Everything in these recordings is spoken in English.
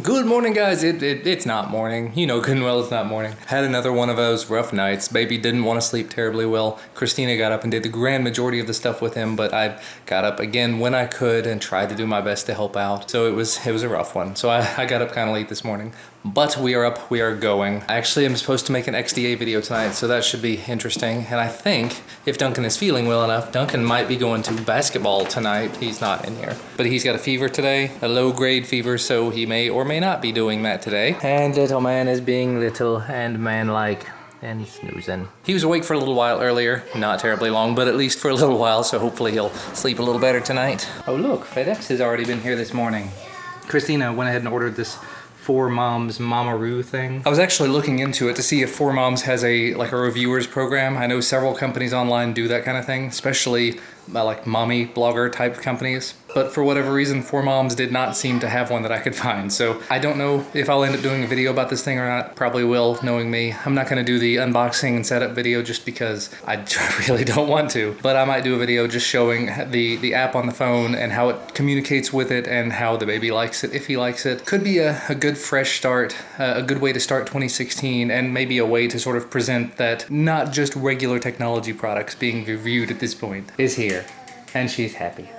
Good morning, guys. It's not morning. You know good and well it's not morning. Had another one of those rough nights. Baby didn't want to sleep terribly well. Christina got up and did the grand majority of the stuff with him, but I got up again when I could and tried to do my best to help out. So it was a rough one. So I got up kind of late this morning. But we are up, we are going. Actually, I'm supposed to make an XDA video tonight, so that should be interesting. And I think if Duncan is feeling well enough, Duncan might be going to basketball tonight. He's not in here. But he's got a fever today, a low-grade fever, so he may or may not be doing that today. And little man is being little and man-like and snoozing. He was awake for a little while earlier, not terribly long, but at least for a little while, so hopefully he'll sleep a little better tonight. Oh look, FedEx has already been here this morning. Christina went ahead and ordered this 4Moms mamaRoo thing. I was actually looking into it to see if 4Moms has a reviewers program. I know several companies online do that kind of thing, especially like mommy blogger type companies. But for whatever reason, 4Moms did not seem to have one that I could find. So I don't know if I'll end up doing a video about this thing or not. Probably will, knowing me. I'm not gonna do the unboxing and setup video just because I really don't want to. But I might do a video just showing the app on the phone and how it communicates with it and how the baby likes it, if he likes it. Could be a good fresh start, a good way to start 2016, and maybe a way to sort of present that not just regular technology products being reviewed at this point is here. And she's happy.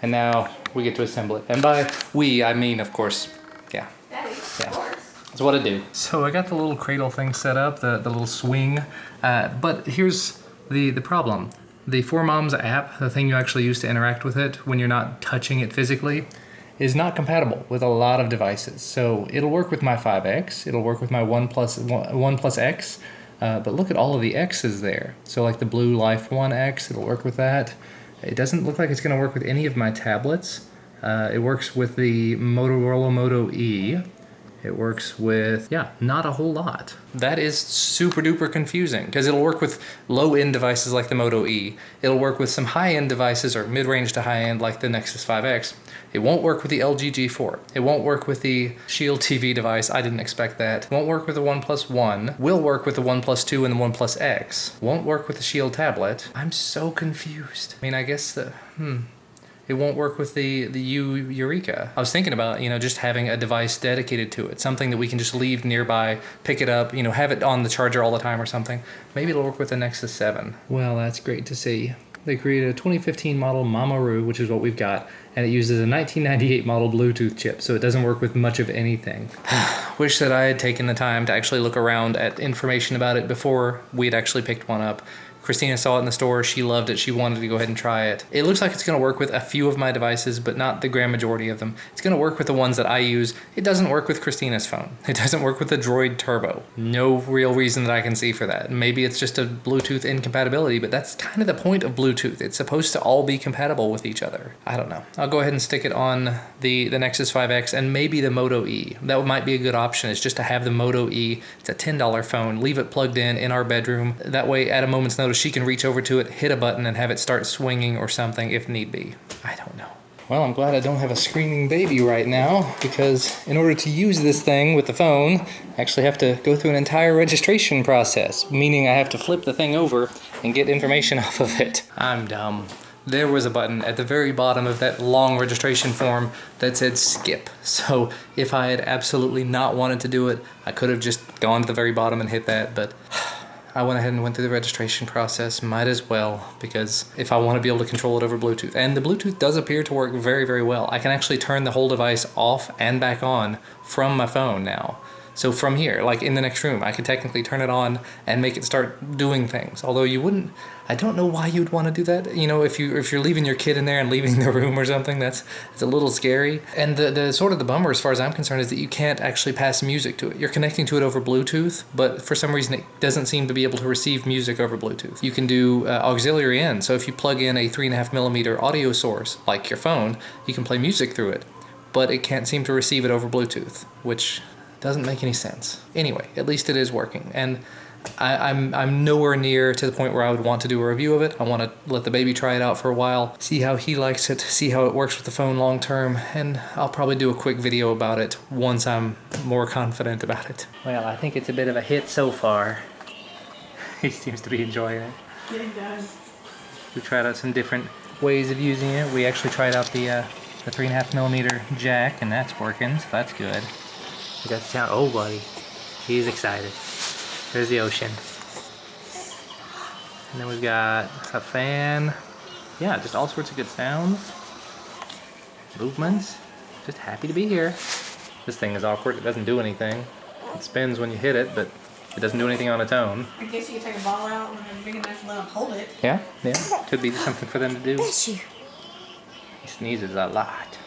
And now we get to assemble it. And by we, I mean, of course, yeah. That's what I do. So I got the little cradle thing set up, the little swing. But here's the problem. The 4Moms app, the thing you actually use to interact with it when you're not touching it physically, is not compatible with a lot of devices. So it'll work with my 5X, it'll work with my OnePlus X, but look at all of the X's there. So like the Blue Life 1X, it'll work with that. It doesn't look like it's going to work with any of my tablets. It works with the Motorola Moto E. It works with, yeah, not a whole lot. That is super duper confusing because it'll work with low-end devices like the Moto E. It'll work with some high-end devices or mid-range to high-end like the Nexus 5X. It won't work with the LG G4. It won't work with the Shield TV device. I didn't expect that. It won't work with the OnePlus One. Will work with the OnePlus 2 and the OnePlus X. Won't work with the Shield tablet. I'm so confused. I mean, I guess it won't work with the Eureka. I was thinking about, just having a device dedicated to it, something that we can just leave nearby, pick it up, have it on the charger all the time or something. Maybe it'll work with the Nexus 7. Well, that's great to see. They created a 2015 model mamaRoo, which is what we've got, and it uses a 1998 model Bluetooth chip, so it doesn't work with much of anything. Wish that I had taken the time to actually look around at information about it before we'd actually picked one up. Christina saw it in the store, she loved it, she wanted to go ahead and try it. It looks like it's going to work with a few of my devices, but not the grand majority of them. It's going to work with the ones that I use. It doesn't work with Christina's phone. It doesn't work with the Droid Turbo. No real reason that I can see for that. Maybe it's just a Bluetooth incompatibility, but that's kind of the point of Bluetooth. It's supposed to all be compatible with each other. I don't know. I'll go ahead and stick it on the Nexus 5X and maybe the Moto E. That might be a good option, is just to have the Moto E. It's a $10 phone. Leave it plugged in our bedroom. That way, at a moment's notice, she can reach over to it, hit a button, and have it start swinging or something if need be. I don't know. Well, I'm glad I don't have a screaming baby right now, because in order to use this thing with the phone, I actually have to go through an entire registration process, meaning I have to flip the thing over and get information off of it. I'm dumb. There was a button at the very bottom of that long registration form that said skip. So if I had absolutely not wanted to do it, I could have just gone to the very bottom and hit that, but I went ahead and went through the registration process. Might as well, because if I want to be able to control it over Bluetooth. And the Bluetooth does appear to work very, very well. I can actually turn the whole device off and back on from my phone now. So from here, like in the next room, I could technically turn it on and make it start doing things. Although you wouldn't, I don't know why you'd want to do that. If you're leaving your kid in there and leaving the room or something, it's a little scary. And the sort of the bummer, as far as I'm concerned, is that you can't actually pass music to it. You're connecting to it over Bluetooth, but for some reason it doesn't seem to be able to receive music over Bluetooth. You can do auxiliary in, so if you plug in a 3.5mm audio source, like your phone, you can play music through it, but it can't seem to receive it over Bluetooth, which doesn't make any sense. Anyway, at least it is working, and I'm nowhere near to the point where I would want to do a review of it. I want to let the baby try it out for a while, see how he likes it, see how it works with the phone long term, and I'll probably do a quick video about it once I'm more confident about it. Well, I think it's a bit of a hit so far. He seems to be enjoying it. Getting done. We tried out some different ways of using it. We actually tried out the the 3.5mm jack, and that's working, so that's good. We got the sound. Oh, buddy. He's excited. There's the ocean. And then we've got a fan. Yeah, just all sorts of good sounds. Movements. Just happy to be here. This thing is awkward. It doesn't do anything. It spins when you hit it, but it doesn't do anything on its own. I guess you could take a ball out and big enough to let them hold it. Yeah, yeah. Could be something for them to do. Bless you. He sneezes a lot.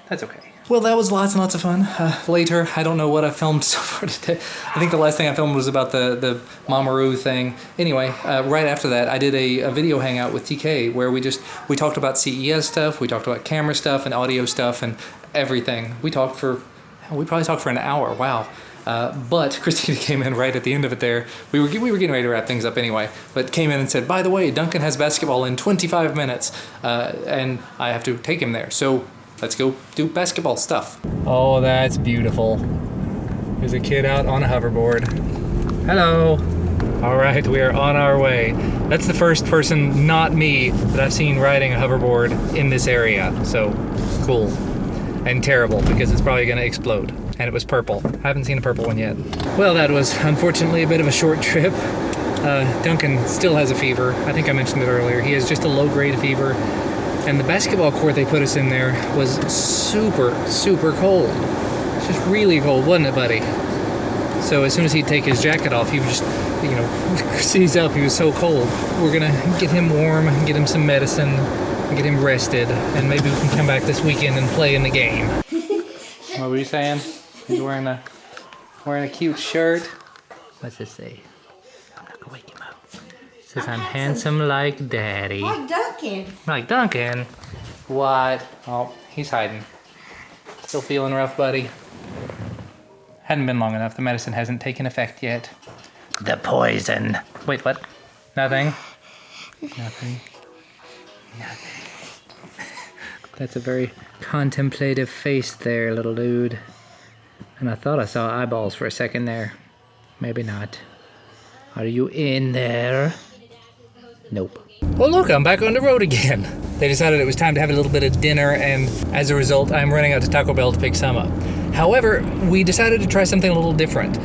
That's okay. Well, that was lots and lots of fun. Later, I don't know what I filmed so far today. I think the last thing I filmed was about the mamaRoo thing. Anyway, right after that, I did a video hangout with TK where we talked about CES stuff, we talked about camera stuff and audio stuff and everything. We probably talked for an hour. Wow. But Christina came in right at the end of it there. We were getting ready to wrap things up anyway, but came in and said, by the way, Duncan has basketball in 25 minutes, and I have to take him there. So let's go do basketball stuff. Oh, that's beautiful. There's a kid out on a hoverboard. Hello. All right, we are on our way. That's the first person, not me, that I've seen riding a hoverboard in this area. So cool and terrible because it's probably gonna explode. And it was purple. I haven't seen a purple one yet. Well, that was unfortunately a bit of a short trip. Duncan still has a fever. I think I mentioned it earlier. He has just a low-grade fever. And the basketball court they put us in there was super, super cold. It's just really cold, wasn't it, buddy? So as soon as he'd take his jacket off, he would just, you know, seize up. He was so cold. We're gonna get him warm, get him some medicine, get him rested, and maybe we can come back this weekend and play in the game. What were you saying? He's wearing a cute shirt. What's this say? I'm not gonna wake him up. It says I'm handsome like daddy. Like Duncan. Like Duncan? What? Oh, he's hiding. Still feeling rough, buddy? Hadn't been long enough. The medicine hasn't taken effect yet. The poison. Wait, what? Nothing? Nothing. Nothing. That's a very contemplative face there, little dude. And I thought I saw eyeballs for a second there. Maybe not. Are you in there? Nope. Well, look, I'm back on the road again. They decided it was time to have a little bit of dinner, and as a result, I'm running out to Taco Bell to pick some up. However, we decided to try something a little different.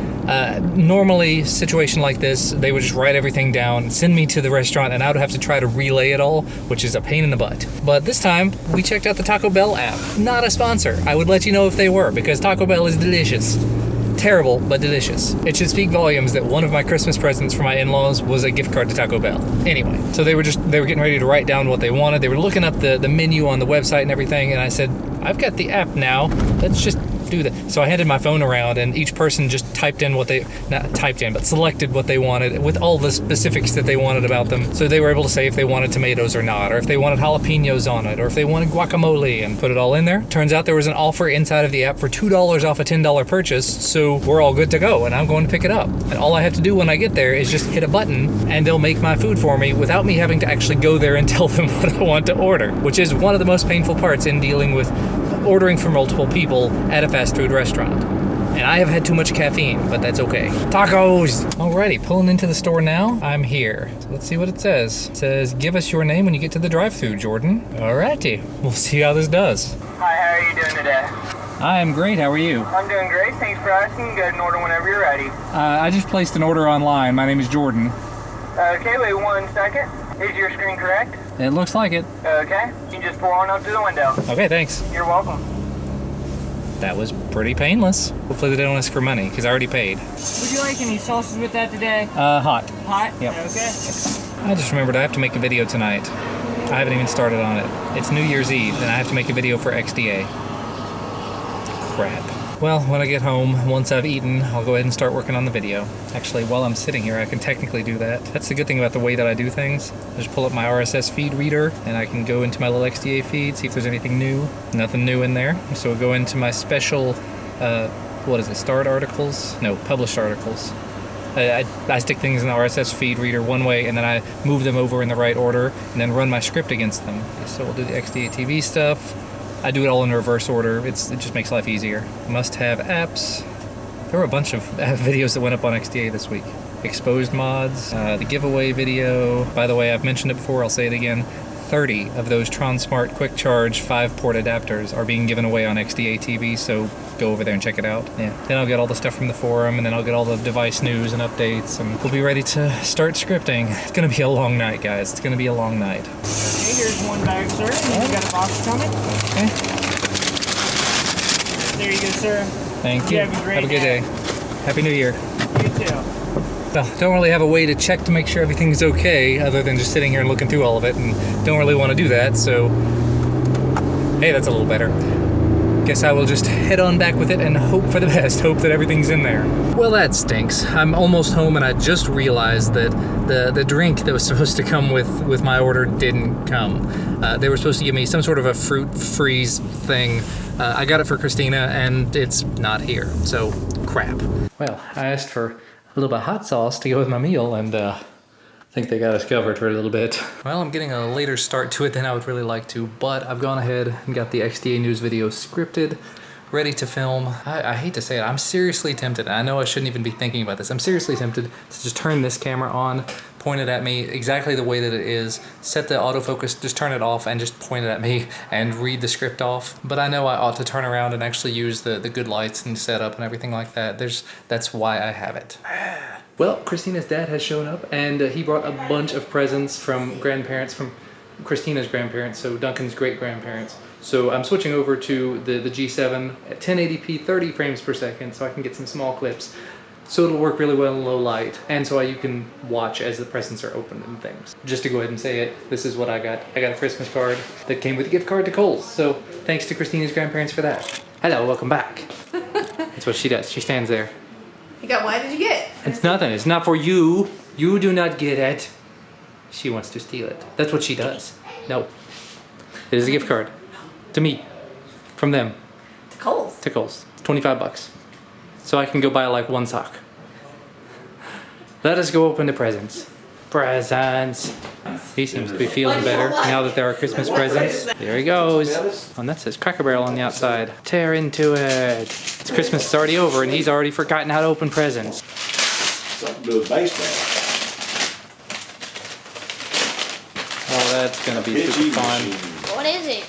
Normally, situation like this, they would just write everything down, send me to the restaurant, and I would have to try to relay it all, which is a pain in the butt. But this time, we checked out the Taco Bell app. Not a sponsor. I would let you know if they were, because Taco Bell is delicious. Terrible, but delicious. It should speak volumes that one of my Christmas presents for my in-laws was a gift card to Taco Bell. Anyway, so they were getting ready to write down what they wanted. They were looking up the menu on the website and everything, and I said, I've got the app now. Let's just do that. So I handed my phone around, and each person just typed in what they, not typed in, but selected what they wanted with all the specifics that they wanted about them. So they were able to say if they wanted tomatoes or not, or if they wanted jalapenos on it, or if they wanted guacamole, and put it all in there. Turns out there was an offer inside of the app for $2 off a $10 purchase, so we're all good to go, and I'm going to pick it up. And all I have to do when I get there is just hit a button, and they'll make my food for me without me having to actually go there and tell them what I want to order, which is one of the most painful parts in dealing with ordering for multiple people at a fast food restaurant. And I have had too much caffeine, but that's okay. Tacos! Alrighty, pulling into the store now. I'm here. So let's see what it says. It says, give us your name when you get to the drive-thru, Jordan. Alrighty, we'll see how this does. Hi, how are you doing today? I am great, how are you? I'm doing great, thanks for asking. Go ahead and order whenever you're ready. I just placed an order online. My name is Jordan. Okay, wait 1 second. Is your screen correct? It looks like it. Okay, you can just pull on up to the window. Okay, thanks. You're welcome. That was pretty painless. Hopefully they don't ask for money, because I already paid. Would you like any sauces with that today? Hot. Hot? Yep. Okay. I just remembered I have to make a video tonight. I haven't even started on it. It's New Year's Eve, and I have to make a video for XDA. Crap. Well, when I get home, once I've eaten, I'll go ahead and start working on the video. Actually, while I'm sitting here, I can technically do that. That's the good thing about the way that I do things. I just pull up my RSS feed reader, and I can go into my little XDA feed, see if there's anything new. Nothing new in there. So we'll go into my special, what is it, starred articles? No, published articles. I stick things in the RSS feed reader one way, and then I move them over in the right order, and then run my script against them. So we'll do the XDA TV stuff. I do it all in reverse order. It just makes life easier. Must-have apps. There were a bunch of videos that went up on XDA this week. Exposed mods, the giveaway video. By the way, I've mentioned it before, I'll say it again. 30 of those TronSmart Quick Charge 5-port adapters are being given away on XDA TV, so go over there and check it out. Yeah. Then I'll get all the stuff from the forum, and then I'll get all the device news and updates, and we'll be ready to start scripting. It's gonna be a long night, guys. It's gonna be a long night. Okay, here's one bag, sir. And you got a box coming. Okay. There you go, sir. Thank you. Have a great good day. Happy New Year. You too. Well, don't really have a way to check to make sure everything's okay other than just sitting here and looking through all of it, and don't really want to do that, so hey, that's a little better. Guess I will just head on back with it and hope for the best, hope that everything's in there. Well, that stinks. I'm almost home and I just realized that the drink that was supposed to come with my order didn't come. They were supposed to give me some sort of a fruit freeze thing. I got it for Christina and it's not here, so crap. Well, I asked for a little bit of hot sauce to go with my meal, and I think they got us covered for a little bit. Well, I'm getting a later start to it than I would really like to, but I've gone ahead and got the XDA News video scripted, ready to film. I hate to say it, I'm seriously tempted. I know I shouldn't even be thinking about this. I'm seriously tempted to just turn this camera on, point it at me exactly the way that it is, set the autofocus, just turn it off and just point it at me and read the script off. But I know I ought to turn around and actually use the good lights and setup and everything like that. That's why I have it. Well, Christina's dad has shown up, and he brought a bunch of presents from grandparents, from Christina's grandparents, so Duncan's great-grandparents. So I'm switching over to the G7 at 1080p 30 frames per second so I can get some small clips. So it'll work really well in low light, and so you can watch as the presents are opened and things. Just to go ahead and say it, this is what I got. I got a Christmas card that came with a gift card to Kohl's, so thanks to Christina's grandparents for that. Hello, welcome back. That's what she does, she stands there. You got what? Did you get? It's nothing, it's not for you. You do not get it. She wants to steal it. That's what she does. No. It is a gift card. To me. From them. To Kohl's. To Kohl's. It's 25 bucks. So I can go buy like one sock. Let us go open the presents. Presents. He seems to be feeling better now that there are Christmas presents. There he goes. Oh, and that says Cracker Barrel on the outside. Tear into it. It's Christmas is already over and he's already forgotten how to open presents. Something to do with baseball. Oh, that's gonna be super fun. What is it?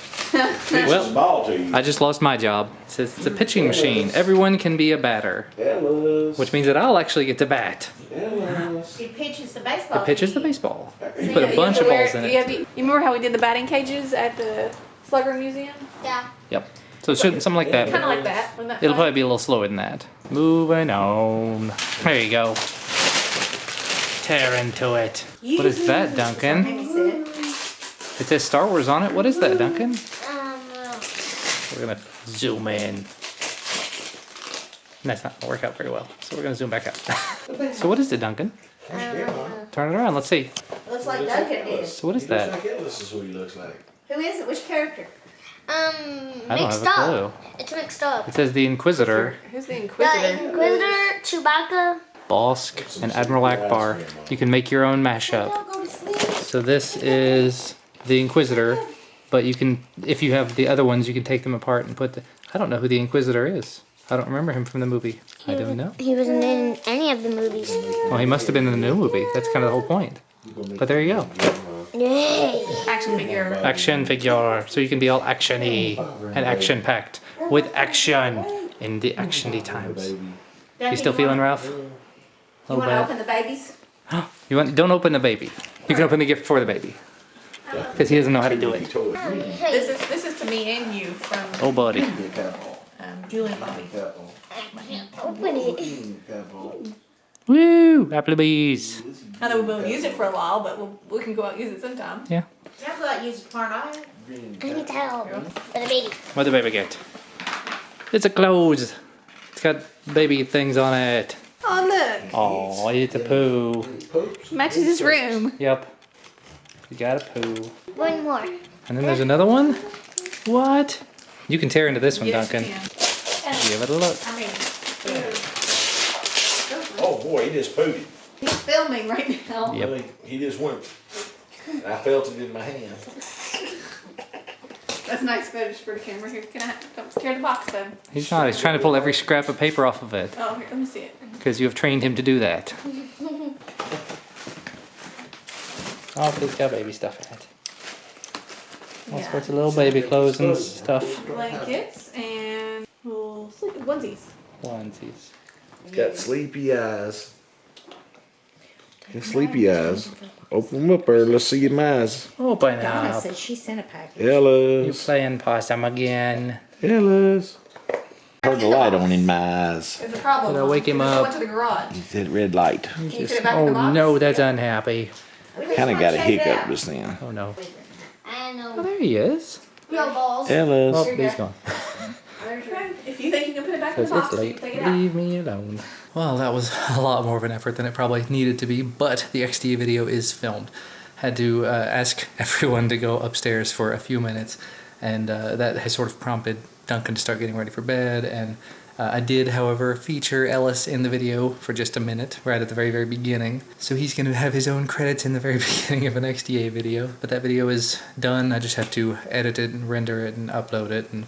Well, Ball to you. I just lost my job. It says it's a pitching machine. Everyone can be a batter. Ellis. Which means that I'll actually get to bat. Ellis. He pitches the baseball. It pitches the baseball. You So put a you bunch of wear- balls in you it. You remember how we did the batting cages at the Slugger Museum? Yeah. Yep. So it should something like that. Kind of like that. Wasn't that It'll fun? probably be a little slower than that. Moving on. There you go. Tear into it. What is that, Duncan? Maybe sit. It says Star Wars on it. What is that, Duncan? Uh, We're gonna zoom in. And that's not gonna work out very well. So we're gonna zoom back out. So what is it, Duncan? Turn it around. Let's see. Looks like Duncan did. So what is He looks that? like Ellis is what he looks like. Who is it? Which character? I don't mixed have a up. clue. It's mixed up. It says the Inquisitor, Who's the The Inquisitor? Inquisitor, Chewbacca. Bosk, and Admiral Akbar. You can make your own mashup. Go to sleep. So this is the Inquisitor, but you can, if you have the other ones, you can take them apart and put the, I don't know who the Inquisitor is. I don't remember him from the movie. I don't know. He wasn't in any of the movies. Well, he must have been in the new movie. That's kind of the whole point. But there you go. Yay. Action figure. Action figure. So you can be all action-y and action-packed with action in the action-y times. You still feeling rough? You A want to little open the babies? bit. You want? Don't open the baby. You can open the gift for the baby. Because he doesn't know how to do it. Hey. This is to me and you from Oh, buddy. Julie and Bobby. Open it. Woo! Applebee's. I know we won't use it for a while, but we can go out and use it sometime. Yeah. Yeah, go out and use it tomorrow night. I need to help. For the baby. What did the baby get? It's a clothes. It's got baby things on it. Oh look, Oh, it's a poo. matches his room. Yep. You got a poo. One more. And then there's another one? What? You can tear into this one, Yes, Duncan. you can. Give it a look. I mean, Oh boy, he just pooed it. he's filming right now. Yep. Really, he just went. I felt it in my hand. That's nice footage for the camera. Here, can I? Don't scare the box though. He's not. He's trying to pull every scrap of paper off of it. Oh, here, let me see it. Because you have trained him to do that. Oh, it's got baby stuff in it. All sorts of little baby clothes and stuff. Blankets and little onesies. Onesies. Got sleepy eyes. Got sleepy eyes. Open them up there. Let's see your eyes. Open Donna up. said she sent a package. You Ellis. playing possum again. Ellis. Turn the light on in my eyes. There's a problem. Did I wake him Because up? I went to the garage. He's that red light. Can you fit it back in Oh the box? no, that's unhappy. Kind of got a hiccup just then. Oh no. I Oh, know. there he is. No balls. Ellis. Oh, you he's go. gone. Okay. If you think you can put it back in the Says box, it's you late. can take it out. Leave me alone. Well, that was a lot more of an effort than it probably needed to be, but the XDA video is filmed. Had to ask everyone to go upstairs for a few minutes, and that has sort of prompted Duncan to start getting ready for bed, and I did, however, feature Ellis in the video for just a minute, right at the very, very beginning. So he's going to have his own credits in the very beginning of an XDA video. But that video is done. I just have to edit it and render it and upload it, and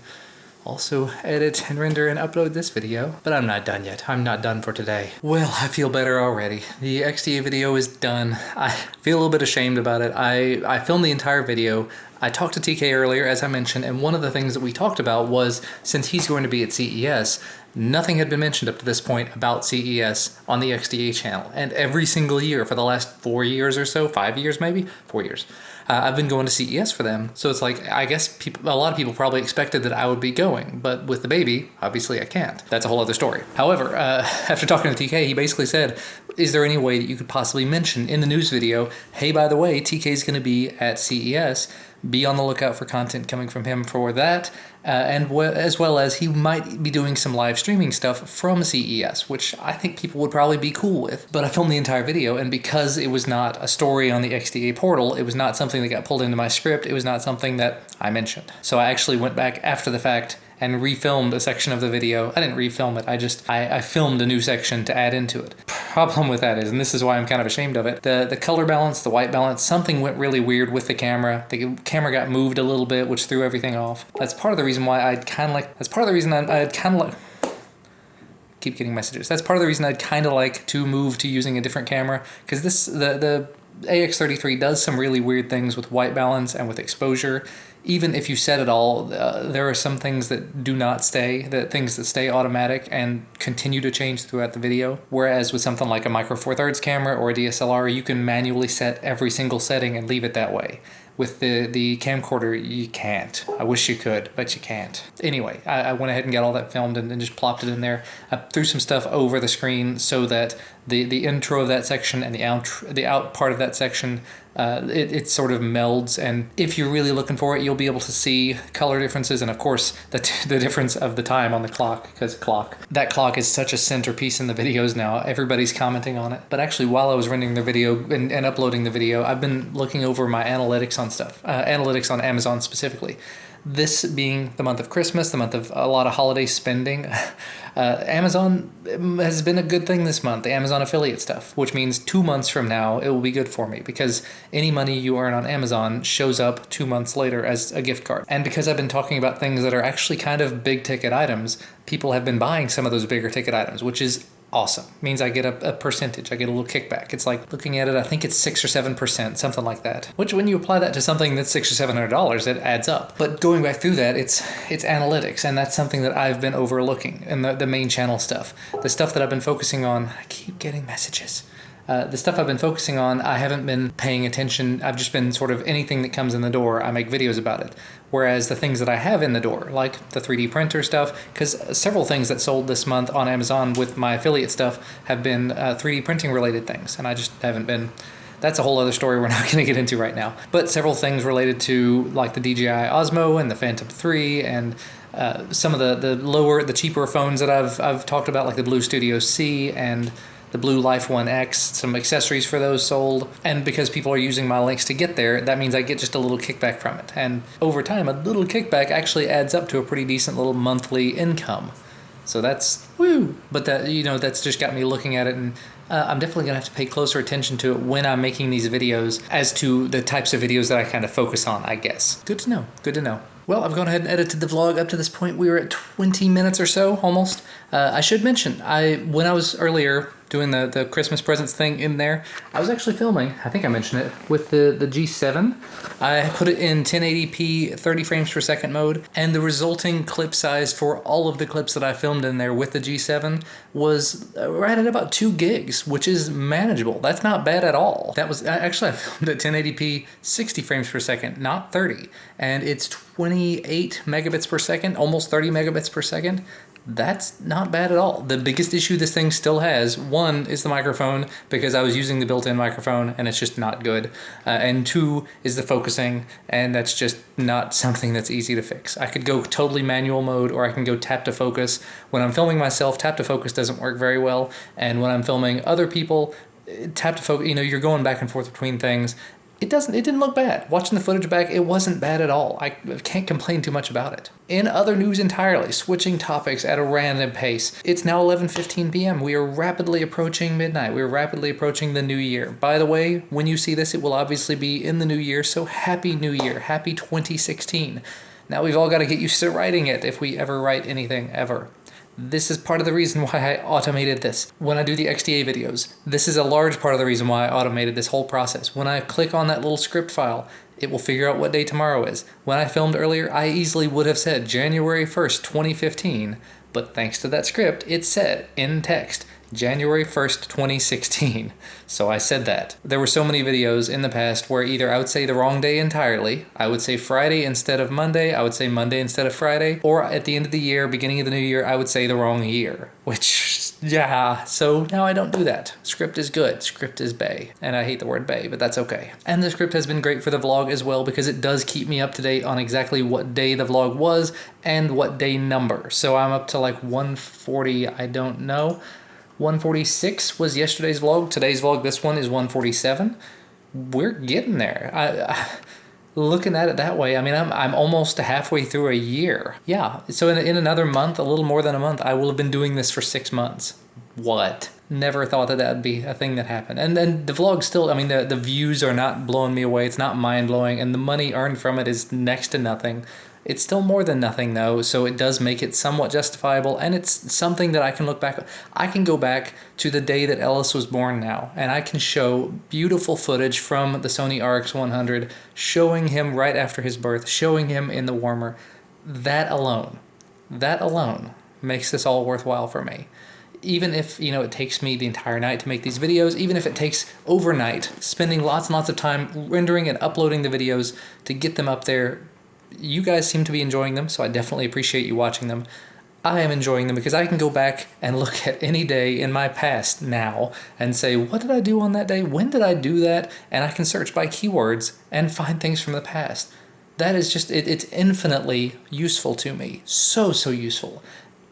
also edit and render and upload this video. But I'm not done yet. I'm not done for today. Well, I feel better already. The XDA video is done. I feel a little bit ashamed about it. I filmed the entire video. I talked to TK earlier, as I mentioned, and one of the things that we talked about was, since he's going to be at CES, nothing had been mentioned up to this point about CES on the XDA channel. And every single year for the last 4 years or so, 5 years maybe? 4 years. I've been going to CES for them. So it's like, I guess a lot of people probably expected that I would be going, but with the baby, obviously I can't. That's a whole other story. However, after talking to TK, he basically said, is there any way that you could possibly mention in the news video, hey, by the way, TK's going to be at CES, be on the lookout for content coming from him for that, and as well as he might be doing some live streaming stuff from CES, which I think people would probably be cool with. But I filmed the entire video, and because it was not a story on the XDA portal, it was not something that got pulled into my script, it was not something that I mentioned. So I actually went back after the fact and refilmed a section of the video. I didn't refilm it, I filmed a new section to add into it. Problem with that is, and this is why I'm kind of ashamed of it, the color balance, the white balance, something went really weird with the camera. The camera got moved a little bit, which threw everything off. That's part of the reason why I'd kind of like, that's part of the reason I'd kind of like, keep getting messages. That's part of the reason I'd kind of like to move to using a different camera, because the AX33 does some really weird things with white balance and with exposure. Even if you set it all, there are some things that do not stay, things that stay automatic and continue to change throughout the video. Whereas with something like a Micro Four Thirds camera or a DSLR, you can manually set every single setting and leave it that way. With the camcorder, you can't. I wish you could, but you can't. Anyway, I went ahead and got all that filmed and then just plopped it in there. I threw some stuff over the screen so that the intro of that section and the out part of that section, it sort of melds, and if you're really looking for it, you'll be able to see color differences, and of course the difference of the time on the clock, because that clock is such a centerpiece in the videos now. Everybody's commenting on it. But actually, while I was rendering the video and uploading the video, I've been looking over my analytics on stuff, analytics on Amazon specifically. This being the month of Christmas, the month of a lot of holiday spending, Amazon has been a good thing this month, the Amazon affiliate stuff, which means 2 months from now it will be good for me, because any money you earn on Amazon shows up 2 months later as a gift card. And because I've been talking about things that are actually kind of big ticket items, people have been buying some of those bigger ticket items, which is awesome. It means I get a percentage, I get a little kickback. It's like, looking at it, I think it's 6 or 7%, something like that. Which, when you apply that to something that's $600 or $700, it adds up. But going back through that, it's analytics, and that's something that I've been overlooking in the main channel stuff. The stuff that I've been focusing on, I keep getting messages. The stuff I've been focusing on, I haven't been paying attention. I've just been sort of, anything that comes in the door, I make videos about it. Whereas the things that I have in the door, like the 3D printer stuff, because several things that sold this month on Amazon with my affiliate stuff have been 3D printing related things, and I just haven't been. That's a whole other story we're not going to get into right now. But several things related to, like the DJI Osmo and the Phantom 3 and some of the cheaper phones that I've talked about, like the Blue Studio C and the Blue Life 1X, some accessories for those sold. And because people are using my links to get there, that means I get just a little kickback from it. And over time, a little kickback actually adds up to a pretty decent little monthly income. So that's woo. But that, that's just got me looking at it, and I'm definitely gonna have to pay closer attention to it when I'm making these videos, as to the types of videos that I kind of focus on, I guess. Good to know. Good to know. Well, I've gone ahead and edited the vlog up to this point. We were at 20 minutes or so, almost. I should mention, when I was earlier doing the Christmas presents thing in there. I was actually filming, I think I mentioned it, with the G7. I put it in 1080p 30 frames per second mode, and the resulting clip size for all of the clips that I filmed in there with the G7 was right at about 2 gigs, which is manageable. That's not bad at all. That was actually, I filmed at 1080p 60 frames per second, not 30, and it's 28 megabits per second, almost 30 megabits per second. That's not bad at all. The biggest issue this thing still has, one, is the microphone, because I was using the built-in microphone and it's just not good. And two is the focusing, and that's just not something that's easy to fix. I could go totally manual mode, or I can go tap to focus. When I'm filming myself, tap to focus doesn't work very well. And when I'm filming other people, tap to focus, you know, you're going back and forth between things. It didn't look bad. Watching the footage back, it wasn't bad at all. I can't complain too much about it. In other news entirely, switching topics at a random pace, it's now 11:15 p.m. We are rapidly approaching midnight. We are rapidly approaching the new year. By the way, when you see this, it will obviously be in the new year, so happy new year. Happy 2016. Now we've all got to get used to writing it if we ever write anything, ever. This is part of the reason why I automated this. When I do the XDA videos, this is a large part of the reason why I automated this whole process. When I click on that little script file, it will figure out what day tomorrow is. When I filmed earlier, I easily would have said January 1st, 2015, but thanks to that script, it said in text, January 1st, 2016. So I said that. There were so many videos in the past where either I would say the wrong day entirely, I would say Friday instead of Monday, I would say Monday instead of Friday, or at the end of the year, beginning of the new year, I would say the wrong year. Which, yeah, so now I don't do that. Script is good. Script is bae. And I hate the word bae, but that's okay. And the script has been great for the vlog as well, because it does keep me up to date on exactly what day the vlog was and what day number. So I'm up to like 140, I don't know. 146 was yesterday's vlog. Today's vlog, this one, is 147. We're getting there. Looking at it that way, I mean, I'm almost halfway through a year. Yeah, so in another month, a little more than a month, I will have been doing this for 6 months. What? Never thought that would be a thing that happened. And then the vlog still, I mean, the views are not blowing me away. It's not mind-blowing, and the money earned from it is next to nothing. It's still more than nothing, though, so it does make it somewhat justifiable, and it's something that I can look back on. I can go back to the day that Ellis was born now, and I can show beautiful footage from the Sony RX100, showing him right after his birth, showing him in the warmer. That alone makes this all worthwhile for me. Even if, you know, it takes me the entire night to make these videos, even if it takes overnight, spending lots and lots of time rendering and uploading the videos to get them up there. You guys seem to be enjoying them, so I definitely appreciate you watching them. I am enjoying them because I can go back and look at any day in my past now and say, what did I do on that day? When did I do that? And I can search by keywords and find things from the past. That is just, it's infinitely useful to me. So useful.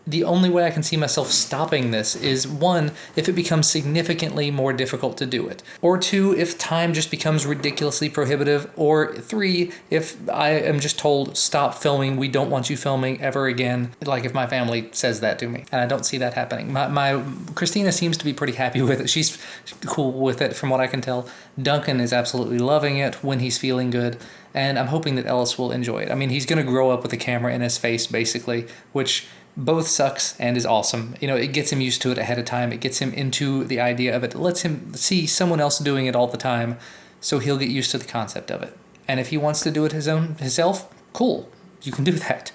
The only way I can see myself stopping this is, one, if it becomes significantly more difficult to do it, or two, if time just becomes ridiculously prohibitive, or three, if I am just told, stop filming, we don't want you filming ever again, like if my family says that to me, and I don't see that happening. My Christina seems to be pretty happy with it. She's cool with it from what I can tell. Duncan is absolutely loving it when he's feeling good, and I'm hoping that Ellis will enjoy it. I mean, he's going to grow up with a camera in his face, basically, which both sucks and is awesome. You know, it gets him used to it ahead of time. It gets him into the idea of it. It lets him see someone else doing it all the time, so he'll get used to the concept of it. And if he wants to do it himself, cool, you can do that.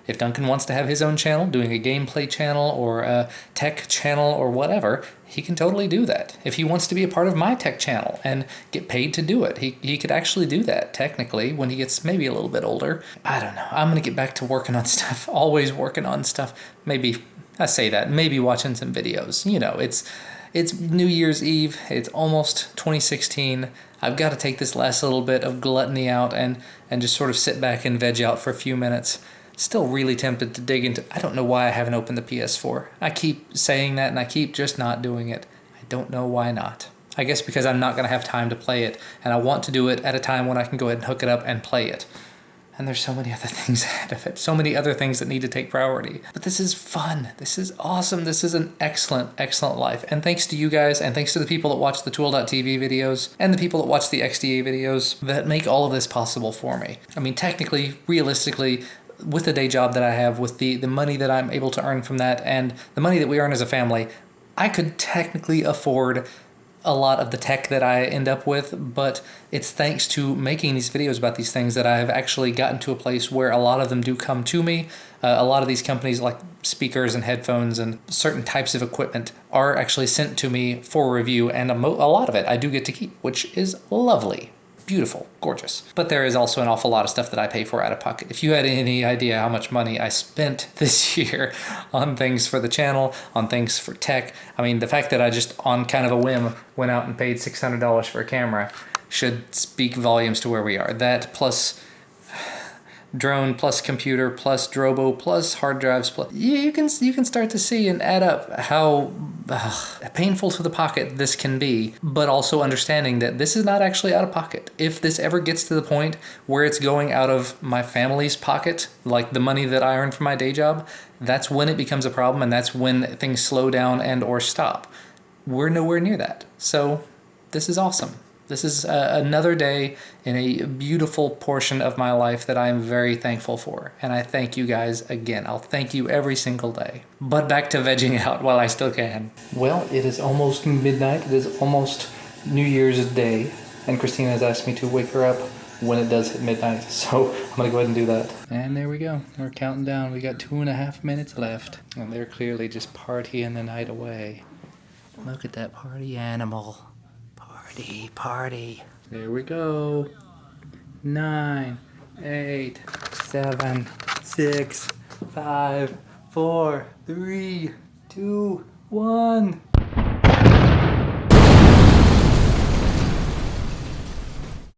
If Duncan wants to have his own channel, doing a gameplay channel or a tech channel or whatever, he can totally do that. If he wants to be a part of my tech channel and get paid to do it, he could actually do that, technically, when he gets maybe a little bit older. I don't know. I'm going to get back to working on stuff, always working on stuff. Maybe, I say that, maybe watching some videos. You know, it's New Year's Eve. It's almost 2016. I've got to take this last little bit of gluttony out and just sort of sit back and veg out for a few minutes. Still really tempted to dig into... I don't know why I haven't opened the PS4. I keep saying that and I keep just not doing it. I don't know why not. I guess because I'm not going to have time to play it, and I want to do it at a time when I can go ahead and hook it up and play it. And there's so many other things ahead of it. So many other things that need to take priority. But this is fun. This is awesome. This is an excellent, excellent life. And thanks to you guys, and thanks to the people that watch the Tool.tv videos, and the people that watch the XDA videos that make all of this possible for me. I mean, technically, realistically, with the day job that I have, with the money that I'm able to earn from that, and the money that we earn as a family, I could technically afford a lot of the tech that I end up with, but it's thanks to making these videos about these things that I've actually gotten to a place where a lot of them do come to me. A lot of these companies, like speakers and headphones and certain types of equipment, are actually sent to me for review, and a lot of it I do get to keep, which is lovely. Beautiful, gorgeous. But there is also an awful lot of stuff that I pay for out of pocket. If you had any idea how much money I spent this year on things for the channel, on things for tech, I mean, the fact that I just on kind of a whim went out and paid $600 for a camera should speak volumes to where we are. That plus drone plus computer plus Drobo plus hard drives plus you can start to see and add up how painful to the pocket this can be, but also understanding that this is not actually out of pocket. If this ever gets to the point where it's going out of my family's pocket, like the money that I earn from my day job, that's when it becomes a problem, and that's when things slow down and or stop. We're nowhere near that. So this is awesome. This is another day in a beautiful portion of my life that I'm very thankful for. And I thank you guys again. I'll thank you every single day. But back to vegging out while I still can. Well, it is almost midnight. It is almost New Year's Day. And Christina has asked me to wake her up when it does hit midnight. So I'm going to go ahead and do that. And there we go. We're counting down. We got 2.5 minutes left. And they're clearly just partying the night away. Look at that party animal. Party. There we go. 9, 8, 7, 6, 5, 4, 3, 2, 1.